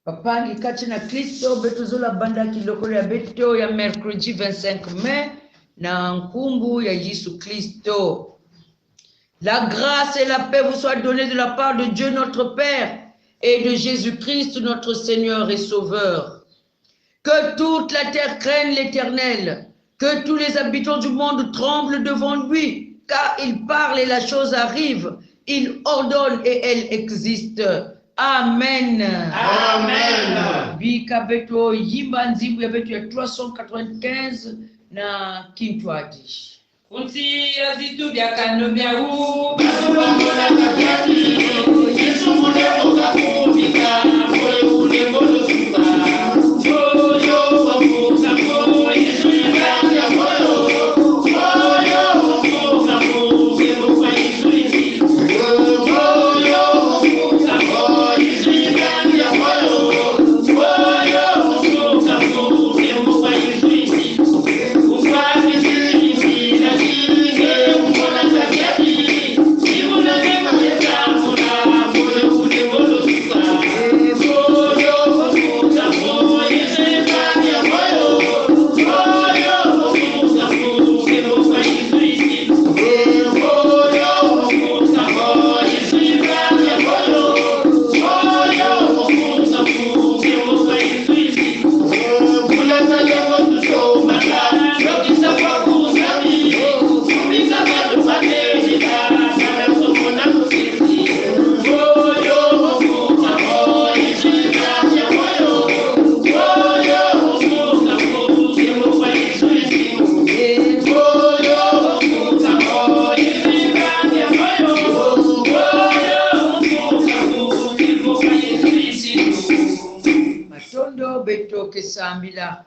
Papangi kati na Kristo betu zola banda kilokole ya beto ya mercredi 25 mai na nkumbu ya Yesu Kristo. La grâce et la paix vous soient données de la part de Dieu notre Père et de Jésus-Christ notre Seigneur et Sauveur. Que toute la terre craigne l'Éternel, que tous les habitants du monde tremblent devant lui, car il parle et la chose arrive, il ordonne et elle existe. Amen. Amen. Bika beto yimba nzimbu ya beto ya 395 na Kintwadi. Kunti azitu bya kano bya hu Basubamona kakiati, Yesu mune okakufika, mwe ule moyo suka. Moyo wafuka mo, Yesu yibaki ya moyo. Moyo wafuka mo, Yesu kwa Yesu isi. Moyo wafuka mo, Yesu yibaki ya moyo. Moyo wafuka mo, Yesu kwa Yesu isi. Ukwati sisi na kinge, mbona kakiati. Kesambila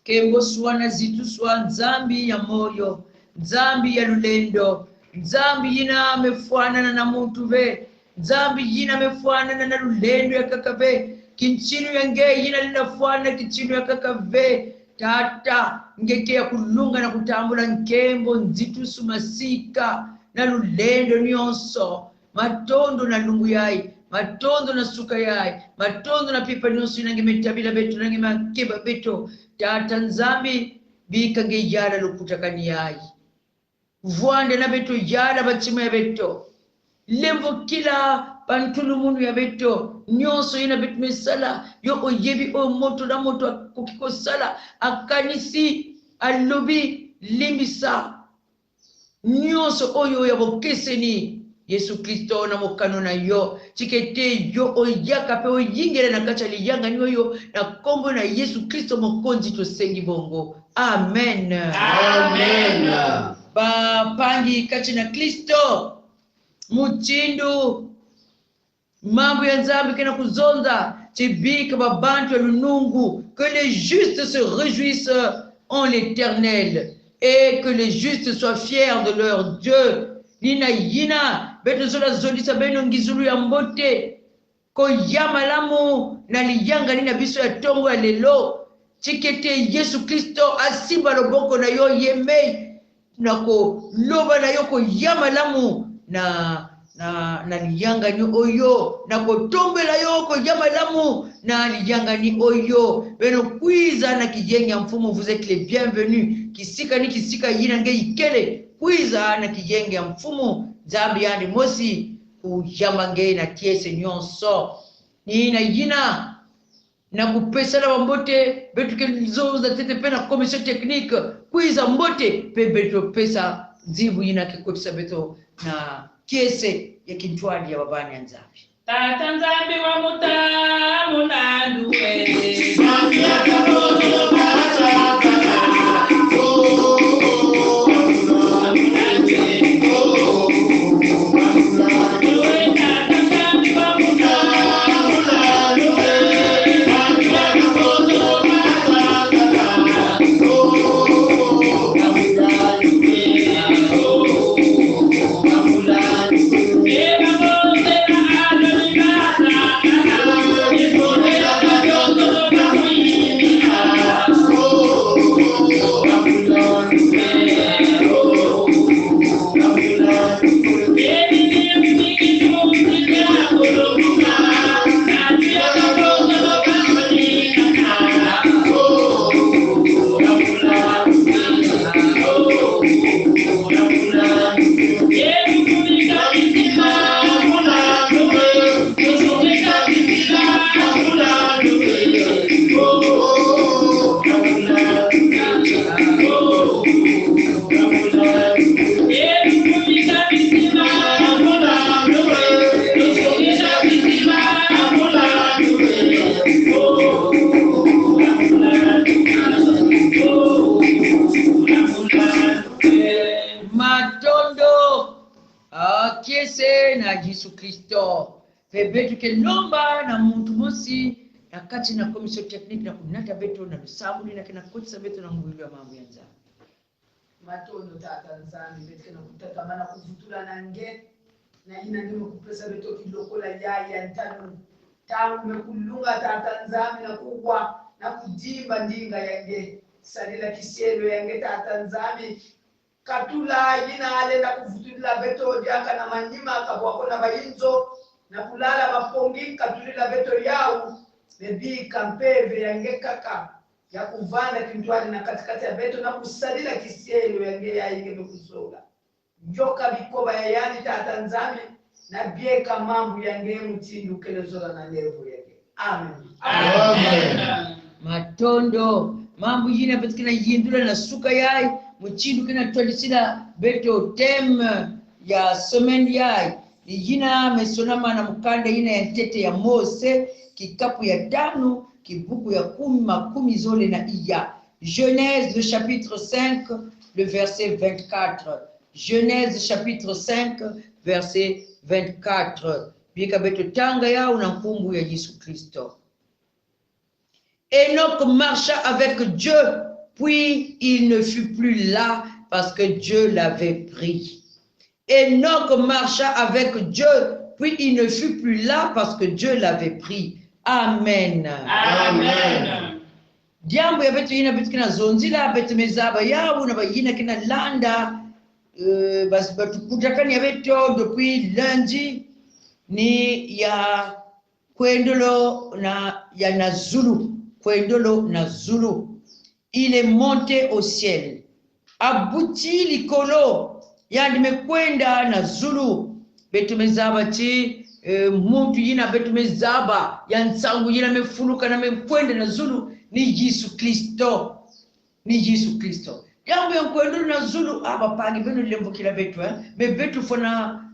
kembo swana zitu swa nzambi ya moyo, nzambi ya lulendo, nzambi yina mefuanana na muntu ve, nzambi yina mefuanana na lulendo ya kakave, kinchinu ya nge yina linafuana kinchinu ya kakave, tata ngeke ya kulunga na kutambula nkembo nzitu sumasika na lulendo nyonso, matondo na lungu yai, matondo na suka yai, matondo na pipa nyonso inange metabila beto nange makeba beto, tata nzambi bika nge yala lukutakani yai, vuande na beto yala bachima ya beto, lemvo kila pantulu munu ya beto, nyonso ina beto mesala, yo oyebi o moto na moto kukiko sala, akanisi, alobi, limbisa, nyonso oyo ya bokeseni, Yesu Kristo na mokano na yo, chikete yo oyaka pe oyingere na kacha liyanga ni yo na kombo na Yesu Kristo mokonzi to sengi bongo. Amen. Amen. Ba pangi kachi na Kristo, muchindu, mambo ya nzambi kena kuzonda, chibika babantu ya lunungu, que les justes se réjouissent en l'Éternel et que les justes soient fiers de leur Dieu. Nina yina beto zola zolisa beno ngizulu ya mbote ko yamalamu na liyanga nina biso ya tongo ya lelo chikete Yesu Kristo asimba loboko na yo yeme nako loba na yo ko yamalamu na liyanga ni oyo nako tombela yo ko yamalamu na liyanga ni oyo beno kwiza na kijenga mfumo, vous êtes les bienvenus kisika ni kisika yina nge ikele kwiza na kijenge ya mfumu zambi yandi mosi kujambange na tiese nyonso nina yina na kupesa na mbote betu kelizoza tete pena commission technique kwiza mbote pe betu pesa zibu yina kikopisa beto na kiese ya Kintwadi ya babani ya nzambi. tata nzambi wa mutamu na nduwe Zambi ya kabozo bata kata. Febetu kelomba na muntu mosi na kati na commission technique na kunata beto na lusabuli na kina kutsa beto na mwili wa mambo yanza. Matondo tata nzambi betu na kutakamana kuvutula na nge na ina ndio kupesa beto kilokola yaya ntanu tangu mekulunga tata nzambi na kubwa na kujimba ndinga yange salila kisielo yange tata nzambi katula ina ale na kuvutula beto jaka na manyima kabwako na bayinzo na kulala mapongi katulila beto yao bebi kampeve yange kaka ya kuvanda kintwali na katikati ya beto na kusalila kisielo yange ya inge mekusoga njoka bikoba ya yani tata nzambi na bieka mambu yange mtindu kelezola na levo yange. Amen. Amen. Matondo mambo yina betkina yindula na suka yai mchindu kina twalisila beto tem ya semaine yai yina mesonama na mkanda yina ya tete ya Mose kikapu ya tano kibuku ya 10 zole na iya. Genèse le chapitre 5 le verset 24. Genèse chapitre 5 verset 24. Bika beto tanga yao na mkumbu ya Yesu Kristo. Enoch marcha avec Dieu, puis il ne fut plus là parce que Dieu l'avait pris. Enoch marcha avec Dieu, puis il ne fut plus là parce que Dieu l'avait pris. Amen. Amen. Jambo ya betu yina betu kina zonzila betu mezaba yao na bayina kina landa basi betu kutakani ya betu depuis lundi ni ya kwendolo na ya nazulu. Kwendolo na Zulu. Il est monté au ciel. Abuti likolo. Yani mekwenda na Zulu. Betu mezaba chi muntu yina betu mezaba. Yansangu yina mefuluka na mekwenda na Zulu. Ni Yesu Kristo. Ni Yesu Kristo. Jambo ya kwendolo na Zulu. Aba pangi beno lembo kila betu. Me betu fona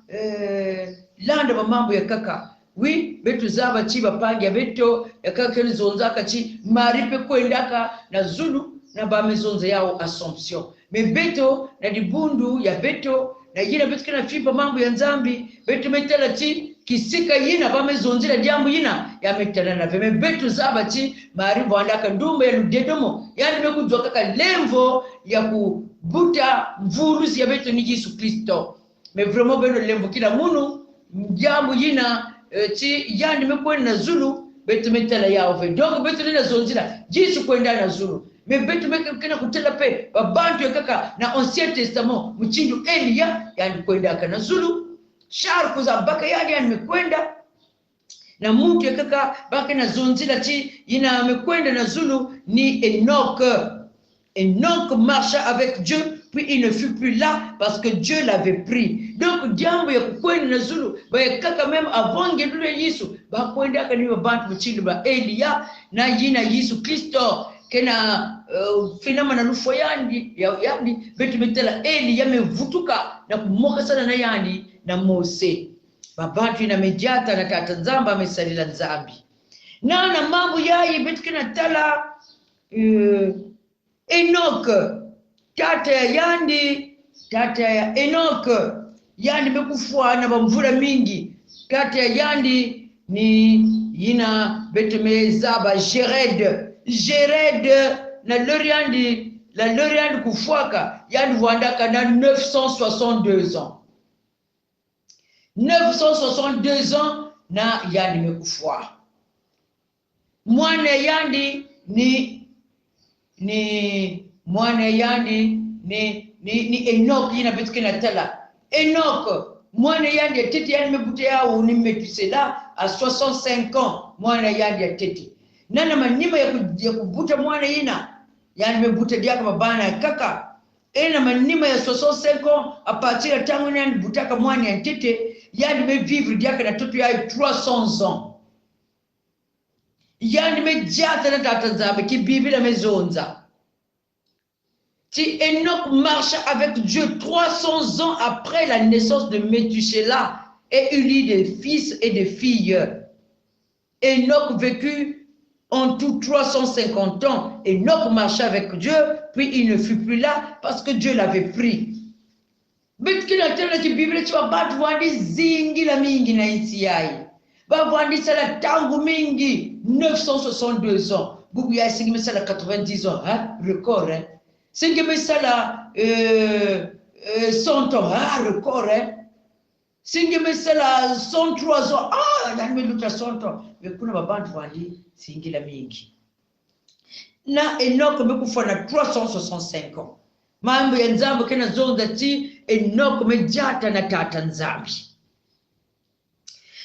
landa mamambo ya kaka. Oui, betu zaba chiba pangi ya beto ya kakeni zonzaka chi maripe kwendaka na Zulu na bamezonze yao Assumption. Me beto na dibundu ya beto na yina betu kena fipa mambo ya nzambi betu metela chi kisika yina bamezonze la jambu yina ya metela na me betu zaba chi maripo andaka ndumba ya ludedomo yani mekujwa kaka lemvo ya kubuta mvuruzi ya beto ni Yesu Kristo. Me vraiment beno lemvo kila munu jambu yina chi yani mekwenda na Zulu betu metela yao fe donc betu nina zonzila Yesu kwenda na Zulu me betu mekena kutela pe babantu ya kaka na Ancien Testament mchindu Elia yani kwenda kana Zulu shar kuza baka yani mekwenda na mtu ya kaka baka na zonzila chi yina mekwenda na Zulu ni Enoch. Enoch marcha avec Dieu, puis il ne fut plus là parce que Dieu l'avait pris. Donc, diambo ya kukwenda na Zulu, ba kaka même avant ngedule Yesu, ba kwenda kani bantu mchindu ba Elia na yina Yesu Kristo kena finama na lufo yandi betu metela Elia mevutuka na kumoka sana na yandi na Mose. Babantu ina mejata na tata nzamba amesalila nzambi. Na mambo yayi betu kena tala Enoch, tata ya Enoch, yandi mekufua na bamvura mingi. Tata ya yandi ni yina betemezaba Jered na loriandi kufuaka yandi wandaka na 962 ans. 962 ans na yandi mekufua. Mwane yandi ni mwane yandi ni Enoch yina betike na tala. Enoch mwane yandi ya tete yani mebute yao ni Metusela à 65 ans mwane yandi ya tete. Nana manima ya kubuta mwane yina yani mebute diaka mabana ya kaka. Ena manima ya 65 ans à partir de tangu yani butaka mwane ya tete yani mevivre diaka na toto ya 300 ans. Yani mejata na tata nzambe ki Biblia mezonza. Si Enoch marcha avec Dieu 300 ans après la naissance de Métushéla et il eut des fils et des filles. Enoch vécut en tout 350 ans. Enoch marcha avec Dieu, puis il ne fut plus là parce que Dieu l'avait pris. Betkina tena ki Biblia chwa batu wandi zingi la mingi na insi yai. bavandisa la tangu mingi 962 ans bubu ya singi misala 90 ans hein record hein singi misala 100 ans hein record hein singi misala 103 ans yani meluta 100 ans mekuna babantu bandi singi la mingi na Enoch mekufa na 365 ans mambo ya nzambe kena zonda ti Enoch mejata na tata nzambi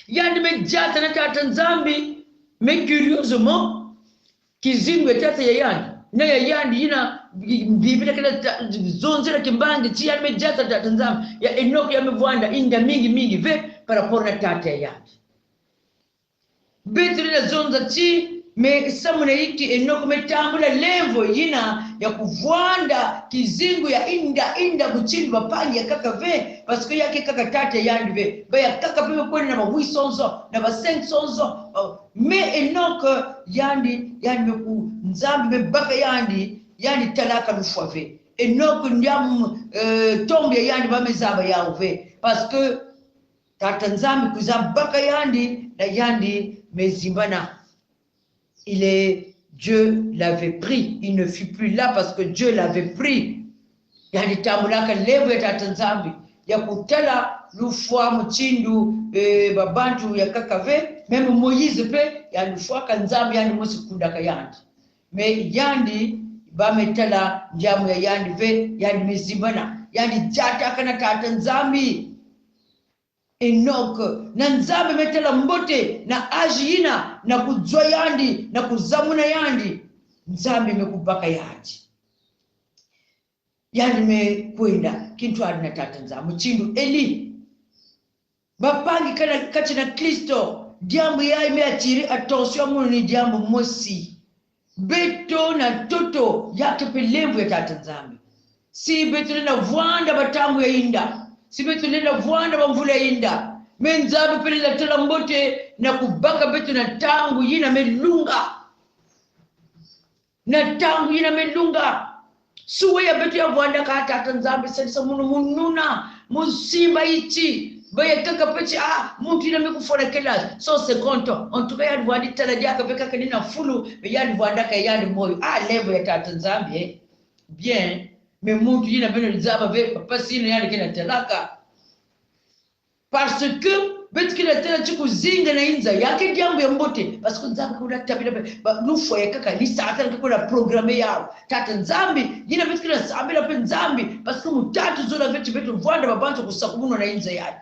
yani mejata na tata nzambi me curieusement kizingu tata ya yani na ya yani ina biblia kena zonzera kimbangi ti yani mejata tata nzambi ya Enoch ya mevwanda inda mingi ve para porna tata ya yani betri na zonda ti me samuna iki Enoch metambula levo yina ya kuvwanda kizingu ya inda kuchini bapangi ya kaka ve paske yake kaka tate yandi ve baya kaka pime kweni na mawi sonzo na ba 5 sonzo me Enoch yandi meku nzambi mebaka yandi talaka lufwa ve Enoch ndiamu tombi ya yandi bamezaba yao ve paske tata nzambi kuzabaka yandi na yandi mezimbana. Dieu l'avait pris. Il ne fut plus là parce que Dieu l'avait pris. Yani tamulaka levo ya tata nzambi ya kutala lufwa mchindu babantu ya kakave meme Moïse pe ya lufwa ka nzambi yani musikundaka yandi me yandi bametala njamu ya yandi ve yani mizimbana yani jata kana tata nzambi Enoch na nzambe metela mbote na ajina na kujwa yandi na kuzamuna yandi nzambe mekubaka yandi mekwenda kintu adi na tata nzambe chindu Eli bapangi kana kati na Kristo diambu ya imeatiri attention munu ni diambu mosi beto na toto yake pelevu ya tata nzambe si beto na vwanda batangu ya inda sibetu nenda vwanda bamvula inda menzabe pele la tela mbote na kubaka betu na tangu yina melunga suwe ya betu ya vwanda ka tata nzambe selisa mununa musimba ichi baya kaka pechi muntu ina mekufona kela so sekonto ontuka ya vwandi tala jaka peka kanina fulu ya vwanda ka ya moyo level ya tata nzambe bien mais muntu yina beno nzaba ve papa sino yani kina talaka parce que betu kila tela chikuzinga na inza yake jambo ya mbote parce que nzaba kuna tabila lufo ya kaka ni sata kuna programme yao tata nzambi yina betu kila sambila pe nzambi parce que mutatu zola betu vwanda babantu kusakumunwa na inza yani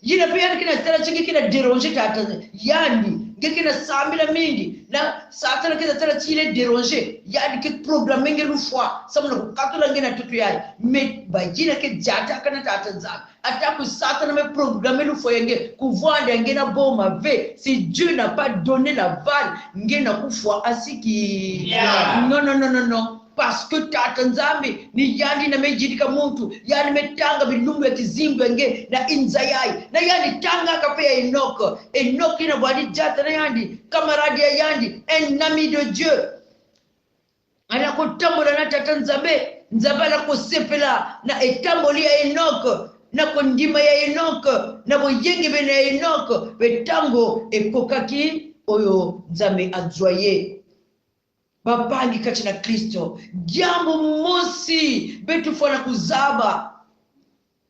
yina pe yani kina tela chingi kina déranger tata yani ngekina sambila mingi na satana kina tela chile déranger yani ke programme nge lufwa samuna kukatula ngena tutu yayi me bajina ke jata kana tata nzambi ataku satana me programme lufwa yenge kuvwanda ngena boma ve si Dieu n'a pas donné la balle ngena kufwa asiki non parce que tata nzambi ni yandi na mejidika muntu yani metanga bilungu ya kizimbu nge na inza yayi na yani tanga kapea Enoch ina bwadi jata na yandi kamaradi ya yandi un ami de Dieu ana kutambola na tata nzabala kusepela na etamboli ya Enoch na kondima ya Enoch na boyenge bena ya Enoch betango ekokaki oyo nzambe azwaye bapangi kati na Kristo jambo mosi betu fona kuzaba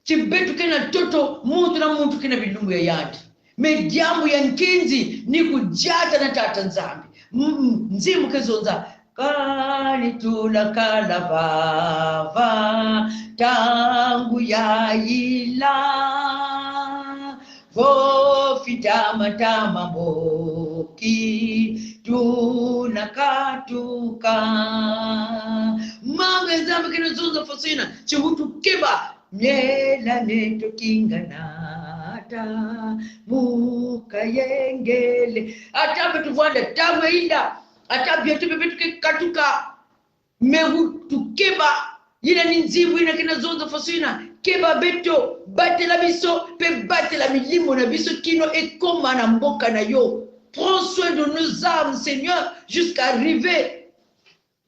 chibetu kena toto muntu kena bilungu ya yandi me jambo ya nkinzi ni kujata na tata nzambi nzimu kezonza kani tulakala bava tangu ya ila vofitama boki tunakatuka manga nzambe kena zonza fosina chihutu keba myela neto kinganata mukayengele atabe tuvanda tamu inda atabe betu katuka mehu tukeba yina ninzivu ina kena zonza fosina keba beto batela biso pe batela milimo na biso kino ekoma na mboka na yo. Prends soin de nos âmes, Seigneur, jusqu'à arriver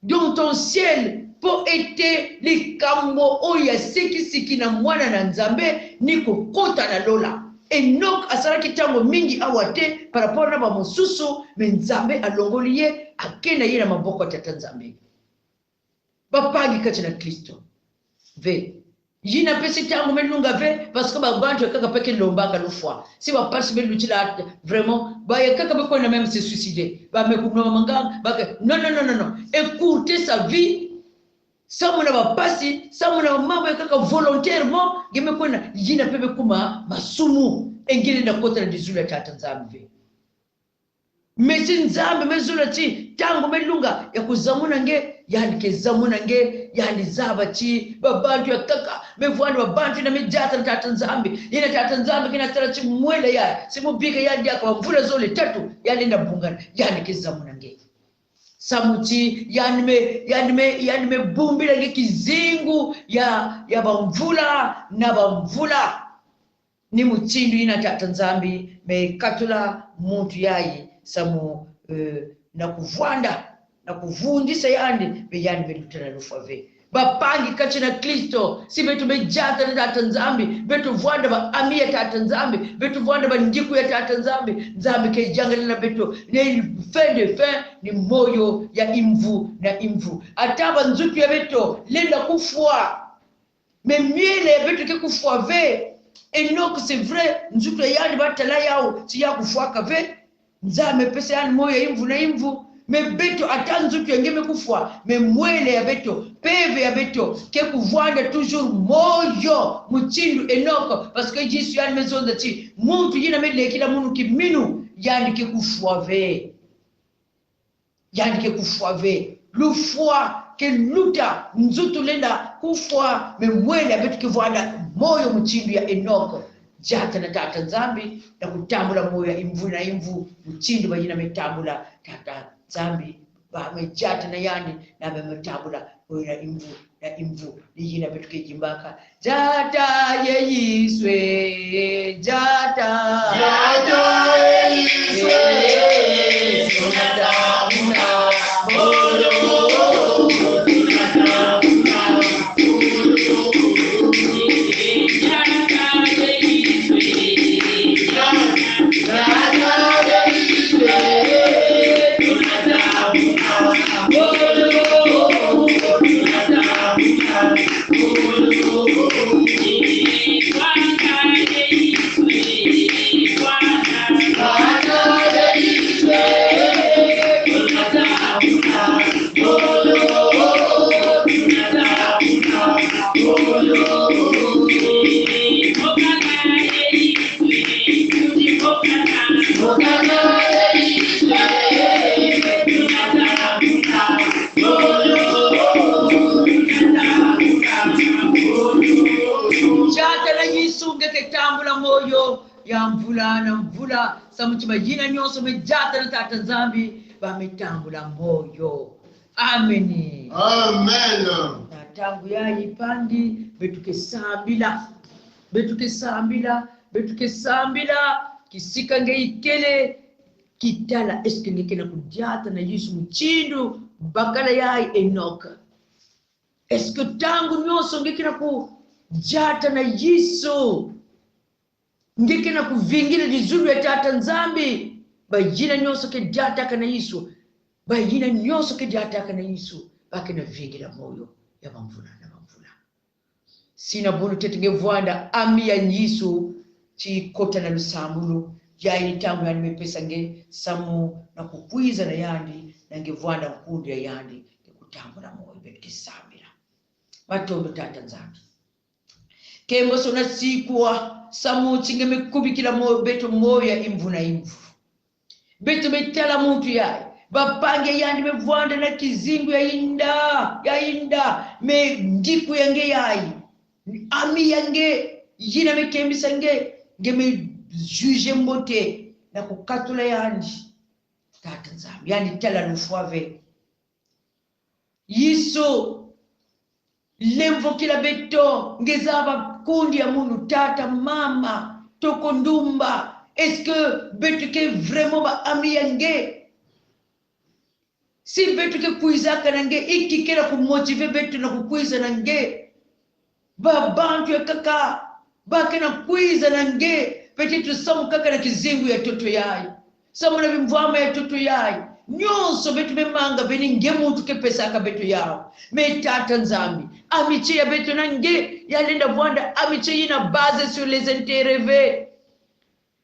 dans ton ciel pour être les kambo oya seki na mwana na nzambe ni kokota na lola. Enoch asara kitambo mingi awate par rapport na ba mosusu menzambe alongoliye akena yena maboko ya tata nzambe bapangi kati na Kristo ve yina pesi tango melunga ve parce que ba bantu kaka peke lombanga lufwa si ba passe be lutila vraiment ba ya kaka be ko na même se suicider ba me kumno manga ba non écoutez sa vie samuna ba pasi samuna mambo kaka volontairement geme ko na yina pebe kuma masumu engine na kota na dizula tata nzambe mesi nzambe mezula ti tango melunga ya kuzamuna nge yandike zamuna nge yandizaba ti babantu ya kaka mevwani babantu na mejata na tata nzambe yina tata nzambe kina tara ti mwele ya simubika yandi aka mvula zole tatu yalenda bungana yandike zamuna nge samuti yanime bumbila nge kizingu ya bamvula na bamvula ni muchindu yina tata nzambe me katula muntu yayi samu na kuvwanda na kuvundisa yandi beyani belutana lufave bapangi kati na Kristo si betu bejata na tata nzambi betu vwanda ba amia tata nzambi betu vwanda ba ndiku ya tata nzambi nzambi ke jangale na betu ne fende ni moyo ya imvu na imvu ataba nzutu ya betu lenda kufua memiele ya betu ke kufua ve Enoch c'est vrai nzutu ya yandi batala yao si ya kufua ve nzame pesa yani moyo ya imvu na imvu me beto atanzu tuyengeme kufwa me mwele ya beto peve ya beto ke kuvwanda toujours moyo muchindu Enoko parce que jisu yani mezonda ti muntu yina medle kila munu kiminu yani ke kufwa ve lufwa ke luta nzutu lenda kufwa me mwele ya beto ke vwanda moyo muchindu ya Enoko jata na tata nzambi na kutambula moyo ya imvu na imvu muchindu bayina metambula tata nzambi ba mejata na yani na memetambula moyo ya imvu na imvu yina betuke jimbaka jata ye yiswe jata ye yiswe tunata una ya mvula na mvula samuchima yina nyonso mejata na tata nzambi bametambula moyo ameni amen na tangu ya ipandi betuke sambila kisika nge ikele kitala eske ngeke na kujata na Yesu mchindu bakala ya Enoka eske tangu nyonso ngeke na kujata na Yesu ngeke na kuvingira dizuru ya tata nzambi bayina nyonso ke jata kana Yesu bayina nyonso ke jata kana Yesu bakena vingira moyo ya bamvula na bamvula sina bonu tetinge vwanda ami ya Yesu chikota na lusamulu yayi tangu ya nimepesa nge samu na kukwiza na yandi na nge vwanda mkundu ya yandi kutambula moyo bekisambira matondo tata nzambi kembo sona sikuwa samu chingeme kubikila moyo beto moyo ya imvu na imvu beto betala muntu yayi bapange yandi mevwanda na kizingu ya inda me ndiku yange yayi ami yange yina mekembisa ngeme juge mbote na kukatula yandi tata nzambi yani tala lufwave Yesu lemvo kila beto ngezaba kundi ya munu tata mama toko ndumba est-ce que beto ke vraiment ba ami yange si beto ke kuizaka nange ikikela kumotive beto na kukuiza nange babantu ya kaka bakena kuiza nange Petit samu kaka na kizingu ya toto yai. Samu na bimvama ya toto yai. Nyonso betu memanga beni ngemu tuke pesa ka betu yao. Me tata nzambi. Amiche ya betu nange yalenda bwanda amiche yina base sur les intérêts rêvés.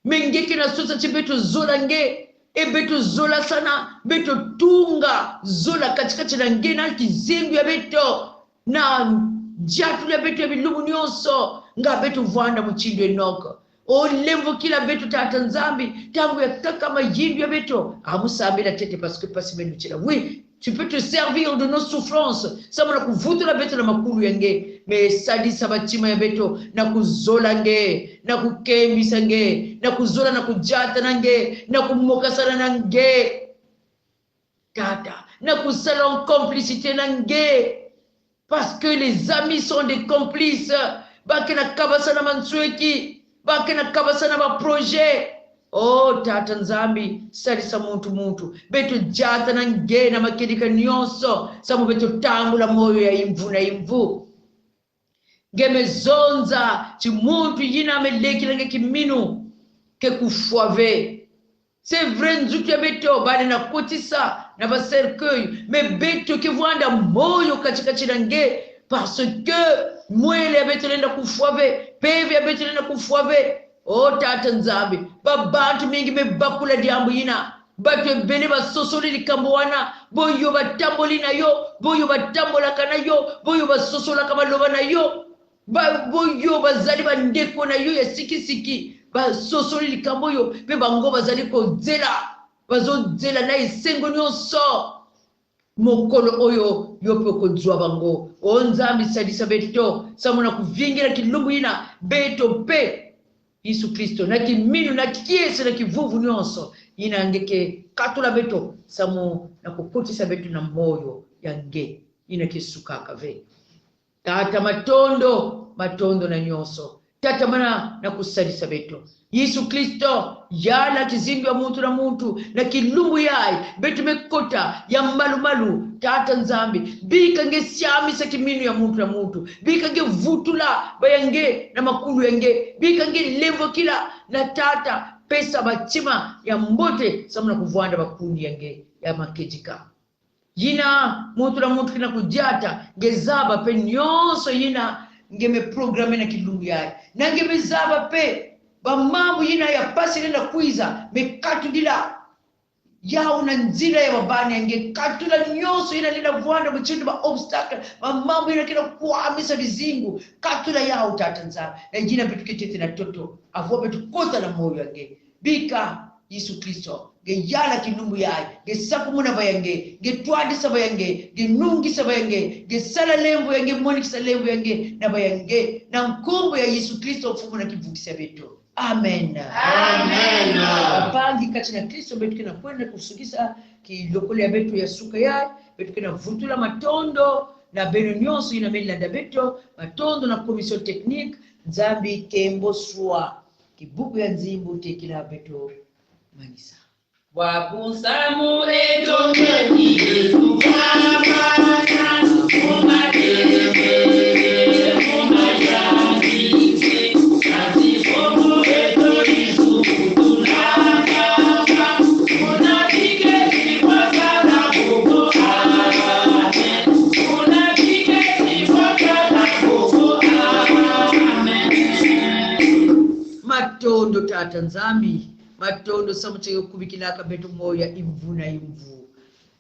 Mengeki na sosa chibetu zola nge. E betu zola sana. Betu tunga zola katikati na nge na kizingu ya betu. Na jatu ya betu ya bilumu nyonso. Nga betu vwanda mchindo enoko. O lemvo kila betu tata nzambi tangu ya kaka majindu ya beto amusambi la tete parce que pas menu chela. Oui, tu peux te servir de nos souffrances. Sama na kuvutu la beto na makulu yange me sadi sabachima ya beto na kuzola nge na kukembisa nge na kuzola na kujata nange na kumoka sana nange tata na kusala en complicité nange parce que les amis sont des complices. Bakena kabasa na mansueki bakena kabasana ba projet. Oh tata nzambi salisa muntu betu jata na nge na makedika nyonso samu betu tangu la moyo ya imvu na imvu ngeme zonza chi muntu yina ameleki lange kiminu ke kufuave. C'est vrai nzuki ya beto bade na kotisa na ba cercueil me betu ke vwanda moyo katikati na nge parce que mwele ya betu lenda kufuave peve ya betu lenda kufuave. Oh tata nzambi babantu mingi mebakula diambu yina batu ebele basosoli likambo wana boyo batamboli na yo boyo batambolaka na yo boyo basosolaka baloba na yo boyo bazali bandeko na yo ya sikisiki basosoli likambo yo mpe bango bazali kozela bazozela na esengo nyonso mokolo oyo yope okozwa bango. O nzambi sadisa beto samuna kuvingira kilumbu yina beto pe Yesu Kristo na kiminu na kiese na kivuvu nyonso yina ngeke katula beto samu na kukutisa beto na moyo yange yina kisukaka ve tata matondo na nyonso tata mana na kusadisa beto Yesu Kristo yala kizingu ya muntu na muntu na kilumbu yai betu mekota ya malu tata nzambi bika nge siamisa kiminu ya muntu na muntu bika nge vutula bayange na makulu yange bika nge levo kila na tata pesa bachima ya mbote samuna kuvwanda bakundi yange ya makejika yina muntu na muntu kina kujata ngezaba pe nyonso yina ngeme programe na kilumbu yai na ngeme zaba pe bamambu yina ya pasi nenda kuiza mekatudila yao na nzira ya babani yange katula nyonso yina nenda vwanda mchindu ba obstacle bamambu yina kina kuamisa vizingu katula yao tata nzaba na jina betu ketete na toto avuwa betu kota na moyo yange bika Yesu Kristo ge yala kinumbu yai ge sapumuna bayange ge twadi sabayange ge nungi sabayange ge sala lembo yange moniki lembo yange na bayange na nkombo ya Yesu Kristo ufumu na kivukisa betu. Amen. Amen. Pangi katika Kristo betu kina kwenda kusukisa kilokole ya betu ya suka yai betu kina vutula matondo na benu nyonso ina melanda betu matondo na commission technique nzambi kembo swa kibuku ya nzimbu tekila betu manisa Wabusamu edongeni Kumabana Kumadebe Kumayanize Katifomu eto Isukutulaka Kunapike Sipakala Koko Amen Kunapike Sipakala Koko Amen. matondo tata nzambi matondo samuche kubikilaka betu moya imvu na imvu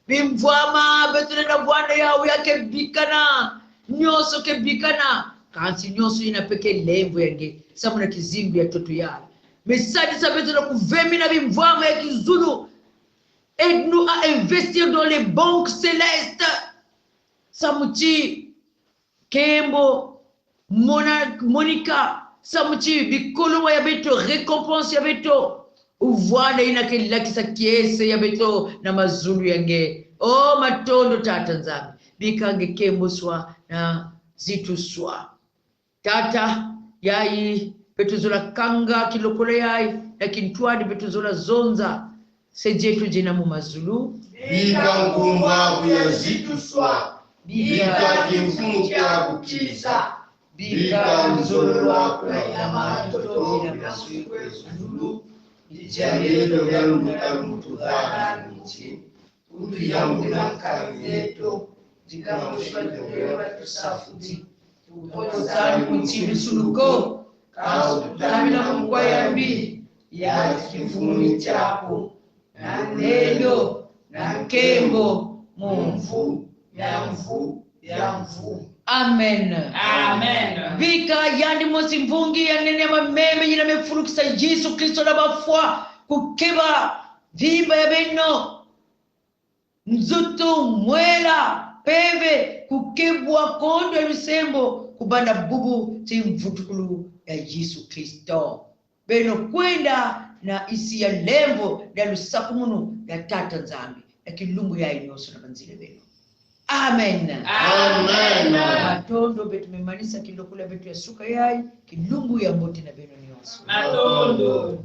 bimvwama betu nenda bwana yao yake bikana nyoso ke bikana kansi nyoso ina peke lembo yange samuna kizingu ya toto yao mesadi sa betu na kuvemi na bimvwama ya kizulu aide-nous à investir dans les banques célestes samuchi Kembo Monica samuchi bikolo ya beto récompense ya beto uvwana ina kila kisa kiese ya beto na mazulu yange. Oh matondo tata nzambi bikange Kembo swa na zitu swa tata yai betu zola kanga kilokole yai na kintwadi betu zola zonza sejetu jina mu mazulu Bika nkumba ya zitu swa. Bika kimfumu kya kukiza. Bika mzolo lwako na na matoto ina ina masiku ezulu Jalelo galuka mutudhana nchi. utuyambula mkayeto zikamushwadelewa tusafudi Kutani kuchini suluko Kamina mkwa yambi ya kifuni chako na nendo na kembo mumfu ya mfu. Amen. Amen. Vika yandi mosi mvungi ya nene mameme yina mefurukisa Yesu Kristo na bafwa kukeba vimba ya beno mzutu mwela peve kukebwa kondo ya lusembo kubanda bubu ti mvutukulu ya Yesu Kristo beno kwenda na isi ya lembo ya lusakumunu ya tata nzambi ya kilumbu ya inyoso na manzile beno. Amen. Amen. Matondo betu memanisa kilokula betu ya suka yai kilumbu ya mboti na beno nyoso. Matondo.